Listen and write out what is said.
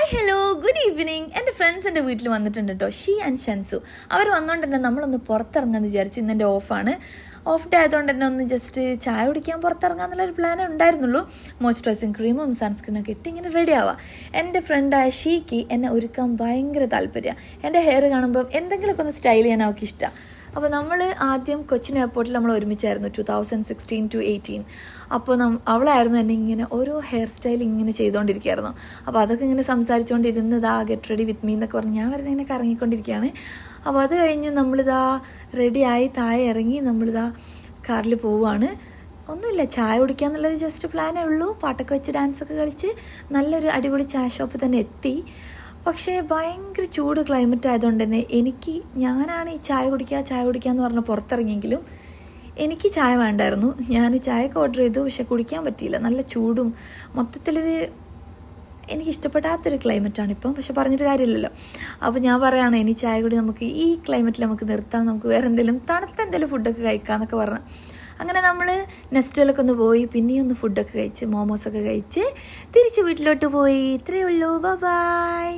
Hi hello good evening. എൻ്റെ friends എൻ്റെ വീട്ടിൽ വന്നിട്ടുണ്ട് കേട്ടോ, ഷീ ആൻഡ് ഷൻസു. അവർ വന്നുകൊണ്ട് തന്നെ നമ്മളൊന്ന് പുറത്തിറങ്ങാമെന്ന് വിചാരിച്ചു. ഇന്ന് എൻ്റെ ഓഫ് ഡേ ആയതുകൊണ്ട് തന്നെ ഒന്ന് ജസ്റ്റ് ചായ കുടിക്കാൻ പുറത്തിറങ്ങാമെന്നുള്ളൊരു പ്ലാനേ ഉണ്ടായിരുന്നുള്ളൂ. മോയ്സ്ചറൈസിങ് ക്രീമും സൺസ്ക്രീനൊക്കെ ഇട്ട് ഇങ്ങനെ റെഡി ആവാം. എൻ്റെ ഫ്രണ്ടായ ഷീക്ക് എന്നെ ഒരുക്കാൻ ഭയങ്കര താല്പര്യമാണ്. എൻ്റെ ഹെയർ കാണുമ്പോൾ എന്തെങ്കിലുമൊക്കെ ഒന്ന് സ്റ്റൈൽ ചെയ്യാൻ അവൾക്ക് ഇഷ്ടമാണ്. അപ്പോൾ നമ്മൾ ആദ്യം കൊച്ചിൻ എയർപോർട്ടിൽ നമ്മൾ ഒരുമിച്ചായിരുന്നു 2016 to 18. അപ്പോൾ അവളായിരുന്നു എന്നെ ഇങ്ങനെ ഓരോ ഹെയർ സ്റ്റൈൽ ഇങ്ങനെ ചെയ്തുകൊണ്ടിരിക്കുകയായിരുന്നു. അപ്പോൾ അതൊക്കെ ഇങ്ങനെ സംസാരിച്ചുകൊണ്ടിരുന്നതാ ഗെറ്റ് റെഡി വിത്ത് മീ എന്നൊക്കെ പറഞ്ഞ് ഞാൻ വെറുതെ ഇങ്ങനെ കറങ്ങിക്കൊണ്ടിരിക്കുകയാണ്. അപ്പോൾ അത് കഴിഞ്ഞ് നമ്മളിതാ റെഡിയായി താഴെ ഇറങ്ങി നമ്മളിതാ കാറിൽ പോവുകയാണ്. ഒന്നുമില്ല, ചായ കുടിക്കുക എന്നുള്ളൊരു ജസ്റ്റ് പ്ലാനേ ഉള്ളൂ. പാട്ടൊക്കെ വെച്ച് ഡാൻസൊക്കെ കളിച്ച് നല്ലൊരു അടിപൊളി ചായ ഷോപ്പിൽ തന്നെ എത്തി. പക്ഷേ ഭയങ്കര ചൂട് ക്ലൈമറ്റ് ആയതുകൊണ്ട് തന്നെ ഞാനാണ് ഈ ചായ കുടിക്കുക എന്ന് പറഞ്ഞ് പുറത്തിറങ്ങിയെങ്കിലും എനിക്ക് ചായ വേണ്ടായിരുന്നു. ഞാൻ ചായയൊക്കെ ഓർഡർ ചെയ്തു, പക്ഷെ കുടിക്കാൻ പറ്റിയില്ല. നല്ല ചൂടും മൊത്തത്തിലൊരു എനിക്കിഷ്ടപ്പെടാത്തൊരു ക്ലൈമറ്റാണ് ഇപ്പം. പക്ഷെ പറഞ്ഞിട്ട് കാര്യമില്ലല്ലോ. അപ്പോൾ ഞാൻ പറയുകയാണ്, ഇനി ചായ കൂടി നമുക്ക് ഈ ക്ലൈമറ്റിൽ നമുക്ക് നിർത്താം, നമുക്ക് വേറെ എന്തെങ്കിലും തണുത്ത എന്തെങ്കിലും ഫുഡൊക്കെ കഴിക്കാമെന്നൊക്കെ പറഞ്ഞു. അങ്ങനെ നമ്മൾ നെസ്റ്റോലൊക്കെ ഒന്ന് പോയി, പിന്നെയും ഒന്ന് ഫുഡൊക്കെ കഴിച്ച് മോമോസൊക്കെ കഴിച്ച് തിരിച്ച് വീട്ടിലോട്ട് പോയി. ഇത്രയേ ഉള്ളൂ. ബൈ.